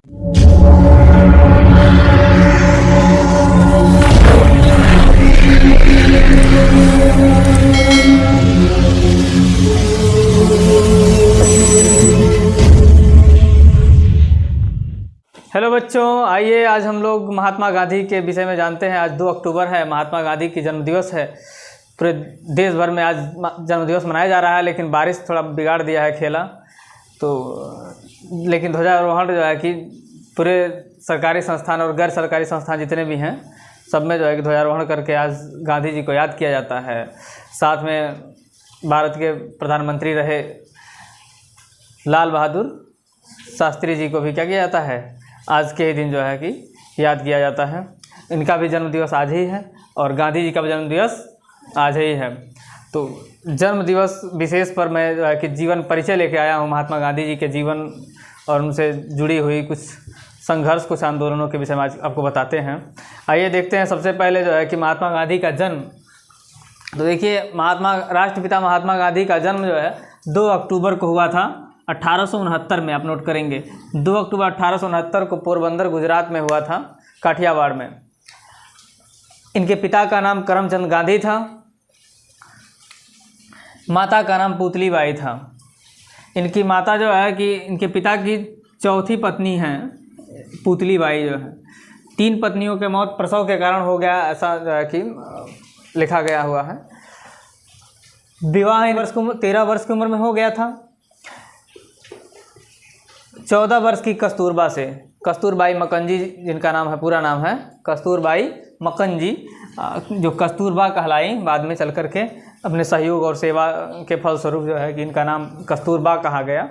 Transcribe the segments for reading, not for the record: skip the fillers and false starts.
Hello बच्चों, आइए आज हम लोग महात्मा गांधी के विषय में जानते हैं। आज 2 अक्टूबर है, महात्मा गांधी की जन्मदिवस है। पूरे देश भर में आज जन्मदिवस मनाया जा रहा है, लेकिन बारिश थोड़ा बिगाड़ दिया है खेला। तो लेकिन ध्वजारोहण जो है कि पूरे सरकारी संस्थान और गैर सरकारी संस्थान जितने भी हैं सब में जो है कि ध्वजारोहण करके आज गांधी जी को याद किया जाता है। साथ में भारत के प्रधानमंत्री रहे लाल बहादुर शास्त्री जी को भी क्या किया जाता है, आज के ही दिन जो है कि याद किया जाता है। इनका भी जन्मदिवस आज ही है और गांधी जी का भी जन्मदिवस आज ही है। तो जन्मदिवस विशेष पर मैं जो है कि जीवन परिचय लेके आया हूँ महात्मा गांधी जी के जीवन और उनसे जुड़ी हुई कुछ संघर्ष, कुछ आंदोलनों के विषय में आज आपको बताते हैं। आइए देखते हैं। सबसे पहले जो है कि महात्मा गांधी का जन्म, तो देखिए राष्ट्रपिता महात्मा गांधी का जन्म जो है 2 अक्टूबर को हुआ था 1869 में। आप नोट करेंगे 2 अक्टूबर 1869 को पोरबंदर गुजरात में हुआ था, काठियावाड़ में। इनके पिता का नाम करमचंद गांधी था, माता का नाम पुतली बाई था। इनकी माता जो है कि इनके पिता की चौथी पत्नी हैं पुतली बाई जो है। 3 पत्नियों के मौत प्रसव के कारण हो गया, ऐसा जो है कि लिखा गया हुआ है। विवाह 13 वर्ष की उम्र में हो गया था। 14 वर्ष की कस्तूरबा से, कस्तूरबाई मक्कनजी जिनका नाम है, पूरा नाम है कस्तूरबाई मक्कनजी, जो कस्तूरबा कहलाई बाद में चल कर के अपने सहयोग और सेवा के फलस्वरूप जो है कि इनका नाम कस्तूरबा कहा गया।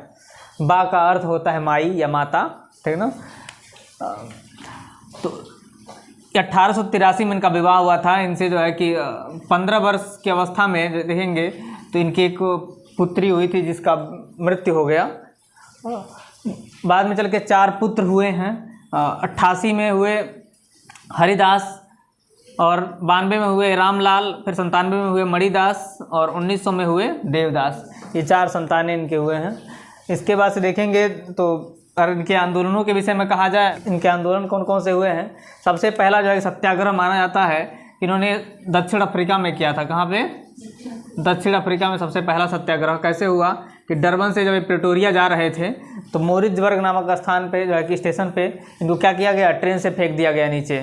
बा का अर्थ होता है माई या माता, ठीक ना। तो 1883 में इनका विवाह हुआ था। इनसे जो है कि 15 वर्ष की अवस्था में देखेंगे तो इनकी एक पुत्री हुई थी जिसका मृत्यु हो गया। बाद में चल के 4 पुत्र हुए हैं। 88 में हुए हरिदास और 92 में हुए रामलाल, फिर 97 में हुए मणिदास और 1900 में हुए देवदास। ये 4 संतानें इनके हुए हैं। इसके बाद से देखेंगे तो अगर इनके आंदोलनों के विषय में कहा जाए, इनके आंदोलन कौन कौन से हुए हैं। सबसे पहला जो है सत्याग्रह माना जाता है, इन्होंने दक्षिण अफ्रीका में किया था। कहाँ पे? दक्षिण अफ्रीका में सबसे पहला सत्याग्रह कैसे हुआ कि डरबन से जब प्रिटोरिया जा रहे थे तो मोरित्जबर्ग नामक स्थान पे जो है कि स्टेशन पे इनको क्या किया गया, ट्रेन से फेंक दिया गया नीचे।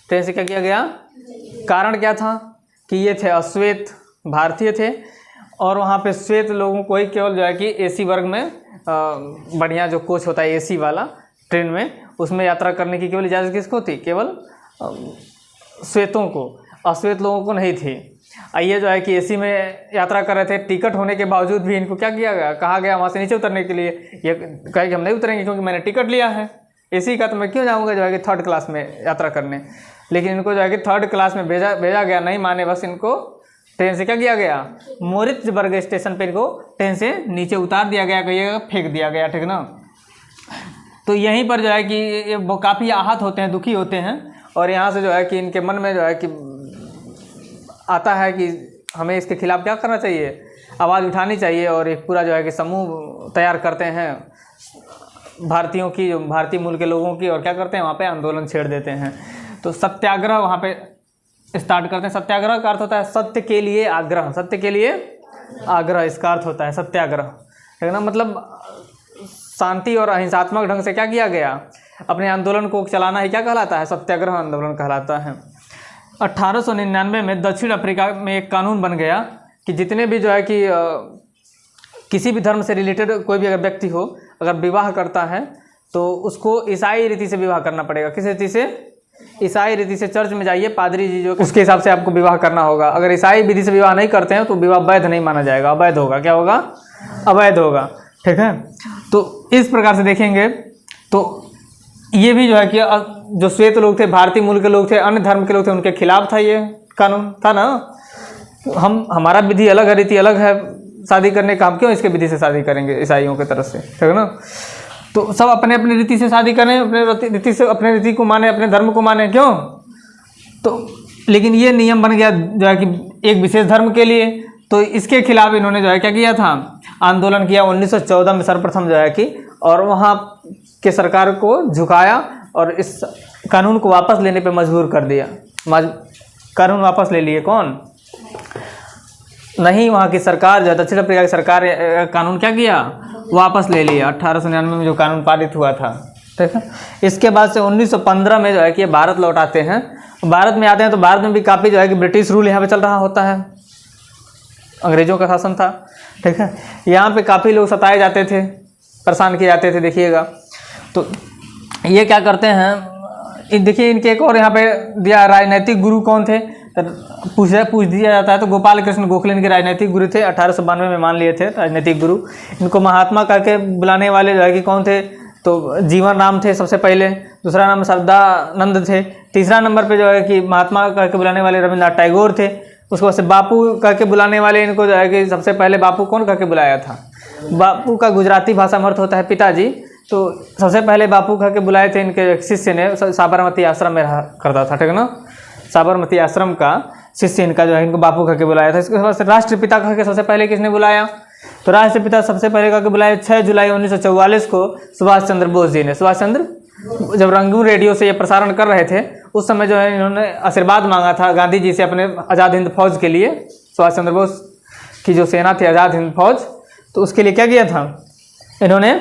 ट्रेन से क्या किया गया, कारण क्या था कि ये थे अश्वेत भारतीय थे और वहाँ पे श्वेत लोगों को ही केवल जो है कि एसी वर्ग में बढ़िया जो कोच होता है एसी वाला ट्रेन में, उसमें यात्रा करने की केवल इजाज़त किसको थी, केवल श्वेतों को, अश्वेत लोगों को नहीं थी। ये जो है कि एसी में यात्रा कर रहे थे, टिकट होने के बावजूद भी इनको क्या किया गया, कहा गया वहाँ से नीचे उतरने के लिए। ये कहे कि हम नहीं उतरेंगे क्योंकि मैंने टिकट लिया है एसी का, तो मैं क्यों जाऊँगा जो है कि 3rd क्लास में यात्रा करने। लेकिन इनको जो है कि 3rd क्लास में भेजा गया, नहीं माने, बस इनको ट्रेन से क्या किया गया, मोरित्जबर्ग स्टेशन पर इनको ट्रेन से नीचे उतार दिया गया, कहिएगा फेंक दिया गया, ठीक ना। तो यहीं पर जो है कि ये वो काफ़ी आहत होते हैं, दुखी होते हैं और यहाँ से जो है कि इनके मन में जो है कि आता है कि हमें इसके खिलाफ़ क्या करना चाहिए, आवाज़ उठानी चाहिए। और एक पूरा जो है कि समूह तैयार करते हैं भारतीयों की, जो भारतीय मूल के लोगों की, और क्या करते हैं वहाँ पे आंदोलन छेड़ देते हैं। तो सत्याग्रह वहाँ पे स्टार्ट करते हैं। सत्याग्रह का अर्थ होता है सत्य के लिए आग्रह, सत्य के लिए आग्रह, इसका अर्थ होता है सत्याग्रह, ठीक है ना। मतलब शांति और अहिंसात्मक ढंग से क्या किया गया, अपने आंदोलन को चलाना ही क्या कहलाता है, सत्याग्रह आंदोलन कहलाता है। 1899 में दक्षिण अफ्रीका में एक कानून बन गया कि जितने भी जो है कि किसी भी धर्म से रिलेटेड कोई भी अगर व्यक्ति हो, अगर विवाह करता है तो उसको ईसाई रीति से विवाह करना पड़ेगा। किस रीति से? ईसाई रीति से। चर्च में जाइए, पादरी जी जो, उसके हिसाब से आपको विवाह करना होगा। अगर ईसाई विधि से विवाह नहीं करते हैं तो विवाह वैध नहीं माना जाएगा, अवैध होगा। क्या होगा? अवैध होगा, ठीक है। तो इस प्रकार से देखेंगे तो ये भी जो है कि जो श्वेत लोग थे, भारतीय मूल के लोग थे, अन्य धर्म के लोग थे, उनके खिलाफ था ये कानून, था ना। हमारा विधि अलग है, रीति अलग है शादी करने का, हम क्यों इसके विधि से शादी करेंगे ईसाइयों की तरफ से, ठीक है ना। तो सब अपने अपने रीति से शादी करें, अपने रीति से, अपने रीति को माने, अपने धर्म को माने, क्यों। तो लेकिन ये नियम बन गया जो है कि एक विशेष धर्म के लिए, तो इसके खिलाफ इन्होंने जो है क्या किया था, आंदोलन किया 1914 में सर्वप्रथम जो है कि, और वहाँ के सरकार को झुकाया और इस कानून को वापस लेने पे मजबूर कर दिया। कानून वापस ले लिए कौन? नहीं, वहाँ की सरकार जो दक्षिण अफ्रीका की सरकार कानून क्या किया? वापस ले लिया। 1899 में जो कानून पारित हुआ था, ठीक है। इसके बाद से 1915 में जो है कि भारत लौट आते हैं। भारत में आते हैं तो भारत में भी काफ़ी जो है कि ब्रिटिश रूल यहाँ पे चल रहा होता है, अंग्रेजों का शासन था, ठीक है। यहाँ पे काफ़ी लोग सताए जाते थे, परेशान किए जाते थे। देखिएगा तो ये क्या करते हैं, देखिए इनके एक और यहाँ पे दिया, राजनीतिक गुरु कौन थे पूछ दिया जाता है तो गोपाल कृष्ण गोखले इनके राजनीतिक गुरु थे। 1892 में मान लिए थे राजनीतिक गुरु। इनको महात्मा करके बुलाने वाले जो है कि कौन थे, तो जीवन राम थे सबसे पहले, दूसरा नाम श्रद्धानंद थे, तीसरा नंबर पे जो है कि महात्मा करके बुलाने वाले रविन्द्रनाथ टैगोर थे। उसके बाद से बापू करके बुलाने वाले इनको जो है कि सबसे पहले बापू कौन करके बुलाया था? बापू का गुजराती भाषा में अर्थ होता है पिताजी, तो सबसे पहले बापू करके बुलाए थे इनके शिष्य ने, साबरमती आश्रम में रहा करता था, ठीक है ना। साबरमती आश्रम का शिष्य इनका जो है इनको बापू करके बुलाया था। इसके बाद से राष्ट्रपिता करके सबसे पहले किसने बुलाया? तो राष्ट्रपिता सबसे पहले करके बुलाया 6 जुलाई 1944 को सुभाष चंद्र बोस जी ने। सुभाष चंद्र जब रंगून रेडियो से ये प्रसारण कर रहे थे उस समय जो है इन्होंने आशीर्वाद मांगा था गांधी जी से अपने आज़ाद हिंद फौज के लिए। सुभाष चंद्र बोस की जो सेना थी आज़ाद हिंद फौज, तो उसके लिए क्या किया था इन्होंने?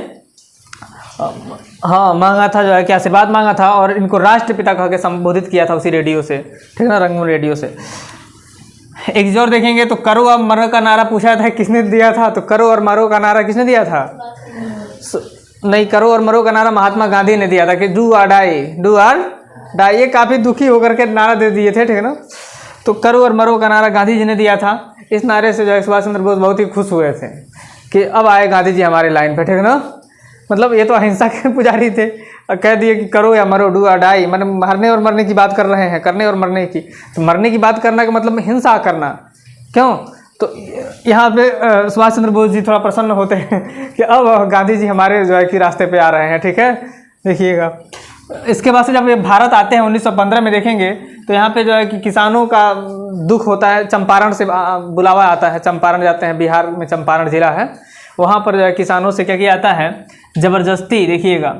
हाँ, मांगा था जो है कि आशीर्वाद मांगा था और इनको राष्ट्रपिता कह के संबोधित किया था उसी रेडियो से, ठीक है ना, रंगून रेडियो से। एक जोर देखेंगे तो करो और मरो का नारा पूछा था किसने दिया था? तो करो और मरो का नारा किसने दिया था? नहीं, करो और मरो का नारा महात्मा गांधी ने दिया था कि डू और डाई, डू और डाई। ये काफ़ी दुखी होकर के नारा दे दिए थे, ठीक है ना। तो करो और मरो का नारा गांधी जी ने दिया था। इस नारे से जो है सुभाष चंद्र बोस बहुत ही खुश हुए थे कि अब आए गांधी जी हमारे लाइन पे, ठीक है ना। मतलब ये तो अहिंसा के पुजारी थे, कह दिए कि करो या मरो, डू और डाई, मतलब मारने और मरने की बात कर रहे हैं, करने और मरने की। तो मरने की बात करना का मतलब हिंसा करना, क्यों? तो यहाँ पे सुभाष चंद्र बोस जी थोड़ा प्रसन्न होते हैं कि अब गांधी जी हमारे जो है कि रास्ते पे आ रहे हैं, ठीक है। देखिएगा इसके बाद से जब ये भारत आते हैं 1915 में देखेंगे तो यहाँ पे जो है कि किसानों का दुख होता है। चंपारण से बुलावा आता है, चंपारण जाते हैं, बिहार में चंपारण जिला है, वहाँ पर जो है किसानों से क्या किया जाता है, ज़बरदस्ती। देखिएगा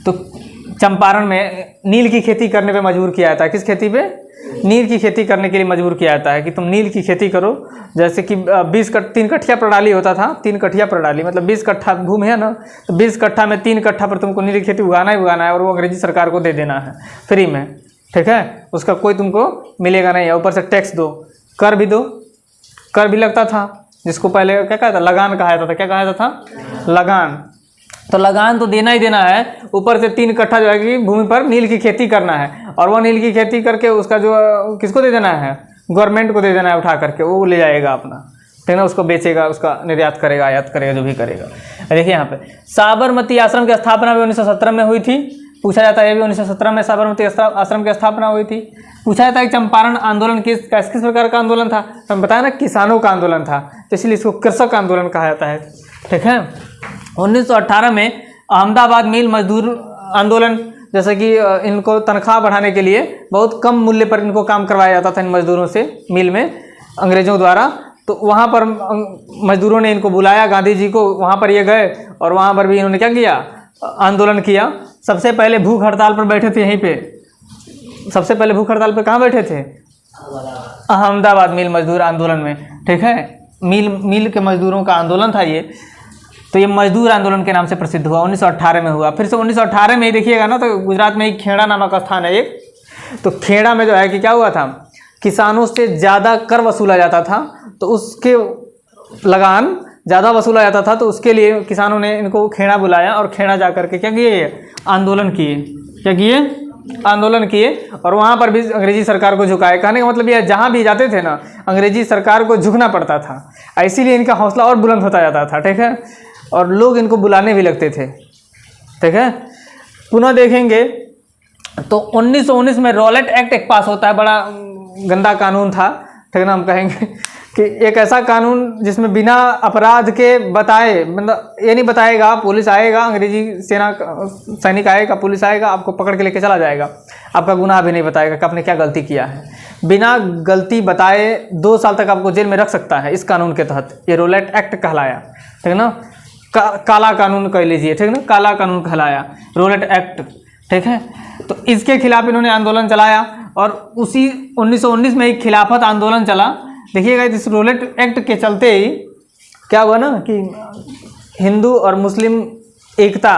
तो चंपारण में नील की खेती करने पे मजबूर किया जाता है। किस खेती पे? नील की खेती करने के लिए मजबूर किया जाता है कि तुम नील की खेती करो। जैसे कि 3 कट्ठिया प्रणाली होता था, 3 कट्ठिया प्रणाली मतलब 20 कट्ठा भूमि है ना, तो 20 कट्ठा में 3 कट्ठा पर तुमको नील की खेती उगाना ही उगाना है और वो अंग्रेजी सरकार को दे देना है फ्री में, ठीक है। उसका कोई तुमको मिलेगा नहीं, ऊपर से टैक्स दो, कर भी दो। कर भी लगता था, जिसको पहले क्या कहा था, लगान कहा जाता था। क्या कहा जाता था? लगान। तो लगान तो देना ही देना है, ऊपर से 3 कट्ठा जो है कि भूमि पर नील की खेती करना है और वो नील की खेती करके उसका जो किसको दे देना है? गवर्नमेंट को दे देना है, उठा करके वो ले जाएगा अपना, ठीक है ना। उसको बेचेगा, उसका निर्यात करेगा, आयात करेगा, जो भी करेगा। देखिए यहाँ पे साबरमती आश्रम की स्थापना भी 1917 में हुई थी। पूछा जाता है ये भी 1917 में साबरमती आश्रम की स्थापना हुई थी। पूछा जाता है कि चंपारण आंदोलन किस प्रकार का आंदोलन था? तो हम बताया ना, किसानों का आंदोलन था, तो इसलिए इसको कृषक आंदोलन कहा जाता है, ठीक है। 1918 में अहमदाबाद मिल मजदूर आंदोलन, जैसे कि इनको तनख्वाह बढ़ाने के लिए बहुत कम मूल्य पर इनको काम करवाया जाता था इन मजदूरों से मिल में अंग्रेजों द्वारा। तो वहाँ पर मजदूरों ने इनको बुलाया गांधी जी को, वहाँ पर ये गए और वहाँ पर भी इन्होंने क्या किया? आंदोलन किया। सबसे पहले भूख हड़ताल पर बैठे थे यहीं पे। सबसे पहले भूख हड़ताल पर कहाँ बैठे थे? अहमदाबाद मिल मजदूर आंदोलन में, ठीक है। मिल के मजदूरों का आंदोलन था ये। तो ये मजदूर आंदोलन के नाम से प्रसिद्ध हुआ, 1918 में हुआ। फिर से 1918 में ही देखिएगा ना, तो गुजरात में एक खेड़ा नामक स्थान है एक, तो खेड़ा में जो है कि क्या हुआ था, किसानों से ज़्यादा कर वसूला जाता था, तो उसके लगान ज़्यादा वसूला जाता था, तो उसके लिए किसानों ने इनको खेड़ा बुलाया और खेड़ा जा करके क्या किए? आंदोलन किए। क्या किए? आंदोलन किए और वहाँ पर भी अंग्रेजी सरकार को झुकाए। कहने का मतलब ये, जहाँ भी जाते थे ना, अंग्रेजी सरकार को झुकना पड़ता था। इसीलिए इनका हौसला और बुलंद होता जाता था, ठीक है, और लोग इनको बुलाने भी लगते थे, ठीक है। पुनः देखेंगे तो 1919 में रॉलेट एक्ट एक पास होता है, बड़ा गंदा कानून था, ठीक है ना। हम कहेंगे कि एक ऐसा कानून जिसमें बिना अपराध के बताए, मतलब ये नहीं बताएगा, पुलिस आएगा, अंग्रेजी सेना सैनिक आएगा, पुलिस आएगा, आपको पकड़ के लेके चला जाएगा, आपका गुनाह भी नहीं बताएगा कि आपने क्या गलती किया है। बिना गलती बताए 2 साल तक आपको जेल में रख सकता है इस कानून के तहत। ये रॉलेट एक्ट कहलाया, ठीक है ना। काला कानून कह लीजिए, ठीक है ना, काला कानून कहलाया, रोलेट एक्ट, ठीक है। तो इसके खिलाफ इन्होंने आंदोलन चलाया और उसी 1919 में एक खिलाफत आंदोलन चला। देखिएगा इस रोलेट एक्ट के चलते ही क्या हुआ ना कि हिंदू और मुस्लिम एकता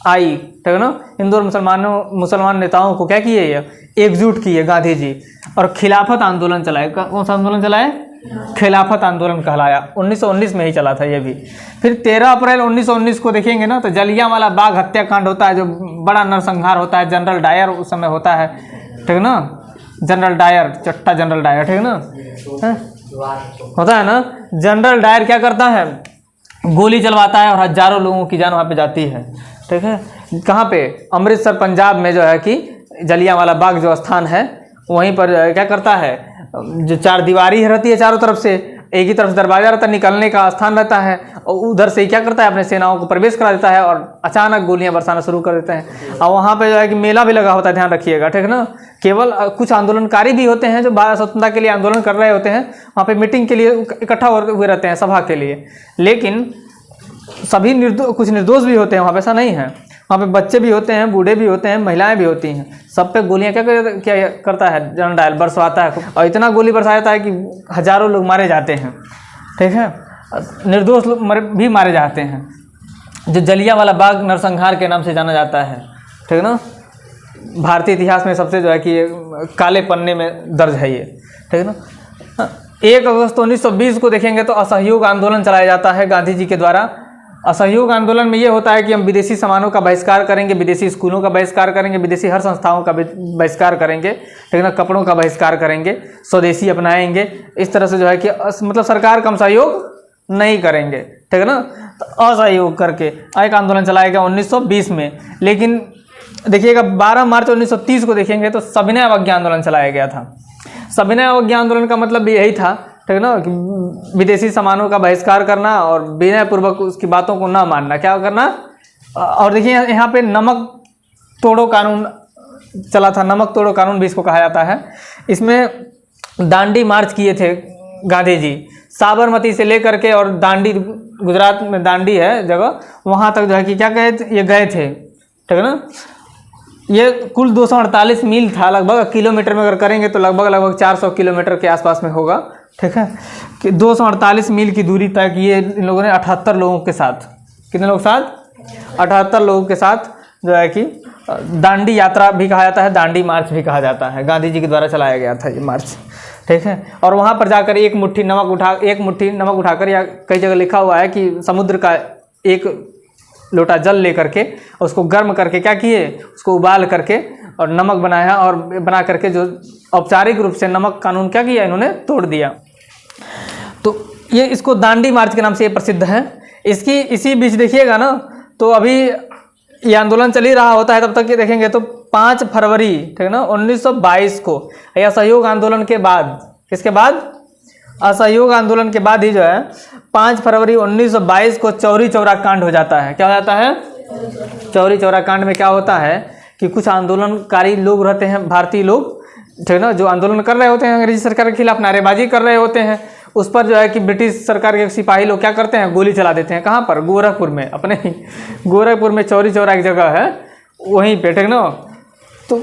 आई, ठीक है ना, हिंदू और मुसलमान नेताओं को क्या किए, एकजुट किए गांधी जी और खिलाफत आंदोलन चलाए। कौन सा आंदोलन चलाए? खिलाफत आंदोलन कहलाया। 1919 में ही चला था ये भी। फिर 13 अप्रैल 1919 को देखेंगे ना तो जलियांवाला बाग हत्याकांड होता है, जो बड़ा नरसंहार होता है। जनरल डायर उस समय होता है, ठीक है ना, जनरल डायर, चट्टा जनरल डायर, ठीक है ना, होता है ना। जनरल डायर क्या करता है, गोली चलवाता है और हजारों लोगों की जान वहाँ पे जाती है, ठीक है। कहाँ पे? अमृतसर पंजाब में जो है कि जलियांवाला बाग जो स्थान है वहीं पर क्या करता है, जो चार दीवारी रहती है चारों तरफ से, एक ही तरफ दरवाजा रहता है, निकलने का स्थान रहता है, और उधर से ही क्या करता है, अपने सेनाओं को प्रवेश करा देता है और अचानक गोलियां बरसाना शुरू कर देते हैं। और वहाँ पे जो है कि मेला भी लगा होता है, ध्यान रखिएगा, ठीक है ना। केवल कुछ आंदोलनकारी भी होते हैं जो भारत स्वतंत्रता के लिए आंदोलन कर रहे होते हैं, वहाँ पे मीटिंग के लिए इकट्ठा हुए रहते हैं, सभा के लिए। लेकिन सभी कुछ निर्दोष भी होते हैं वहाँ पे, ऐसा नहीं है। वहाँ पे बच्चे भी होते हैं, बूढ़े भी होते हैं, महिलाएं भी होती हैं, सब पे गोलियां क्या करता है, जनरल डायर बरसवाता है और इतना गोली बरसाता है कि हजारों लोग मारे जाते हैं, ठीक है। निर्दोष लोग भी मारे जाते हैं, जो जलियांवाला बाग नरसंहार के नाम से जाना जाता है, ठीक है ना। भारतीय इतिहास में सबसे जो है कि काले पन्ने में दर्ज है ये, ठीक है ना। 1 अगस्त 1920 को देखेंगे तो असहयोग आंदोलन चलाया जाता है गांधी जी के द्वारा। असहयोग आंदोलन में ये होता है कि हम विदेशी सामानों का बहिष्कार करेंगे, विदेशी स्कूलों का बहिष्कार करेंगे, विदेशी हर संस्थाओं का बहिष्कार करेंगे, ठीक है ना, कपड़ों का बहिष्कार करेंगे, स्वदेशी अपनाएंगे। इस तरह से जो है कि मतलब सरकार का हम सहयोग नहीं करेंगे, ठीक है ना। तो असहयोग करके एक आंदोलन चलाया गया 1920 में। लेकिन देखिएगा 12 मार्च 1930 को देखेंगे तो सविनय अवज्ञा आंदोलन चलाया गया था। सविनय अवज्ञा आंदोलन का मतलब भी यही था, ठीक है ना, कि विदेशी सामानों का बहिष्कार करना और विनयपूर्वक उसकी बातों को ना मानना, क्या करना। और देखिए यहाँ पे नमक तोड़ो कानून चला था, नमक तोड़ो कानून भी इसको कहा जाता है। इसमें दांडी मार्च किए थे गांधी जी, साबरमती से लेकर के, और दांडी गुजरात में दांडी है जगह, वहाँ तक जो है कि क्या ये गए थे, ठीक है ना। ये कुल 248 मील था लगभग, किलोमीटर में अगर करेंगे तो लगभग 400 किलोमीटर के आसपास में होगा, ठीक है। कि 248 मील की दूरी तक ये इन लोगों ने 78 लोगों के साथ, कितने लोग साथ, 78 लोगों के साथ जो है कि दांडी यात्रा भी कहा जाता है, दांडी मार्च भी कहा जाता है, गांधी जी के द्वारा चलाया गया था ये मार्च, ठीक है। और वहाँ पर जाकर एक मुट्ठी नमक उठाकर, या कई जगह लिखा हुआ है कि समुद्र का एक लोटा जल लेकर के उसको गर्म करके क्या किए, उसको उबाल करके और नमक बनाया, और बना करके जो औपचारिक रूप से नमक कानून क्या किया, इन्होंने तोड़ दिया। तो ये इसको दांडी मार्च के नाम से ये प्रसिद्ध है। इसी बीच देखिएगा ना तो अभी ये आंदोलन चल ही रहा होता है, तब तक ये देखेंगे तो 5 फरवरी, ठीक है ना, 1922 को असहयोग आंदोलन के बाद, किसके बाद, असहयोग आंदोलन के बाद ही जो है 5 फरवरी 1922 को चौरी चौरा कांड हो जाता है। क्या हो जाता है? चौरी चौरा कांड में क्या होता है कि कुछ आंदोलनकारी लोग रहते हैं, भारतीय लोग, ठीक है ना, जो आंदोलन कर रहे होते हैं, अंग्रेजी सरकार के खिलाफ नारेबाजी कर रहे होते हैं, उस पर जो है कि ब्रिटिश सरकार के सिपाही लोग क्या करते हैं, गोली चला देते हैं। कहाँ पर? गोरखपुर में, अपने ही गोरखपुर में चौरी चौरा एक जगह है वहीं पे, ठीक ना। तो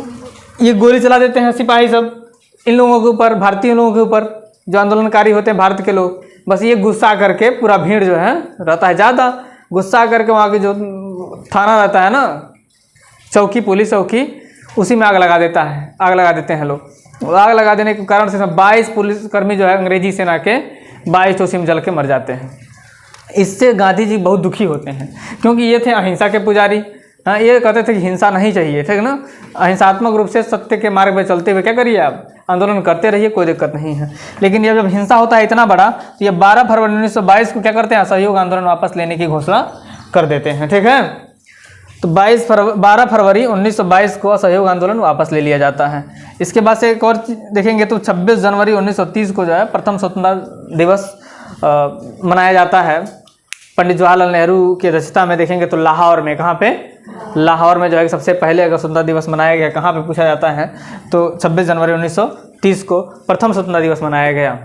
ये गोली चला देते हैं सिपाही सब इन लोगों के ऊपर, भारतीय लोगों के ऊपर, जो आंदोलनकारी होते हैं भारत के लोग। बस ये गुस्सा करके पूरा भीड़ जो है रहता है ज़्यादा, गुस्सा करके वहाँ के जो थाना रहता है ना, चौकी, पुलिस चौकी, उसी में आग लगा देते हैं लोग। आग लगा देने के कारण से 22 पुलिसकर्मी जो है अंग्रेजी सेना के 22 उसी में जल के मर जाते हैं। इससे गांधी जी बहुत दुखी होते हैं, क्योंकि ये थे अहिंसा के पुजारी। हाँ, ये कहते थे कि हिंसा नहीं चाहिए, ठीक है ना, अहिंसात्मक रूप से सत्य के मार्ग पर चलते हुए क्या करिए आप, आंदोलन करते रहिए, कोई दिक्कत नहीं है। लेकिन जब हिंसा होता है इतना बड़ा, तो ये 12 फरवरी 1922 को क्या करते हैं, असहयोग आंदोलन वापस लेने की घोषणा कर देते हैं, ठीक है। तो 12 फरवरी 1922 को असहयोग आंदोलन वापस ले लिया जाता है। इसके बाद से एक और देखेंगे तो 26 जनवरी 1930 को जो है प्रथम स्वतंत्रता दिवस मनाया जाता है। पंडित जवाहरलाल नेहरू की अध्यक्षता में देखेंगे तो लाहौर में, कहाँ पे, लाहौर में जो है सबसे पहले अगर स्वतंत्रता दिवस मनाया गया, कहाँ पे पूछा जाता है तो 26 जनवरी 1930 को प्रथम स्वतंत्रता दिवस मनाया गया,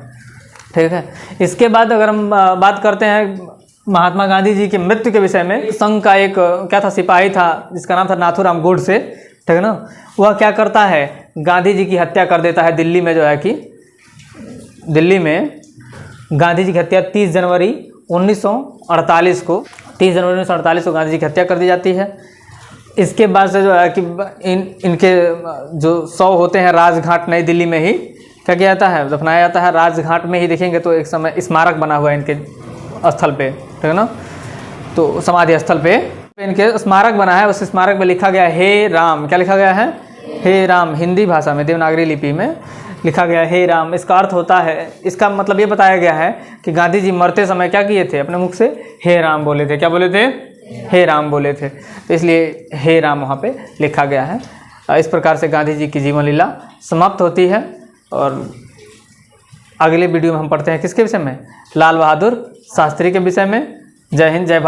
ठीक है। इसके बाद अगर हम बात करते हैं महात्मा गांधी जी की मृत्यु के विषय में संघ का एक क्या था, सिपाही था जिसका नाम था नाथूराम गोडसे, ठीक है ना। वह क्या करता है, गांधी जी की हत्या कर देता है दिल्ली में, जो है कि दिल्ली में गांधी जी की हत्या 30 जनवरी 1948 को 30 जनवरी 1948 को गांधी जी की हत्या कर दी जाती है। इसके बाद से जो है कि इनके जो शव होते हैं राजघाट नई दिल्ली में ही क्या किया जाता है, दफनाया जाता है। राजघाट में ही देखेंगे तो एक समय स्मारक बना हुआ है इनके स्थल पे, ठीक है ना। तो समाधि स्थल पे इनके स्मारक बना है, उस स्मारक में लिखा गया है हे राम। क्या लिखा गया है, हे राम। हिंदी भाषा में देवनागरी लिपि में लिखा गया है हे राम। इसका अर्थ होता है, इसका मतलब ये बताया गया है कि गांधी जी मरते समय क्या किए थे, अपने मुख से हे राम बोले थे। क्या बोले थे, हे राम बोले थे, तो इसलिए हे राम वहाँ पे लिखा गया है। इस प्रकार से गांधी जी की जीवन लीला समाप्त होती है। और अगले वीडियो में हम पढ़ते हैं किसके विषय में, लाल बहादुर शास्त्री के विषय में। जय हिंद, जय भारत।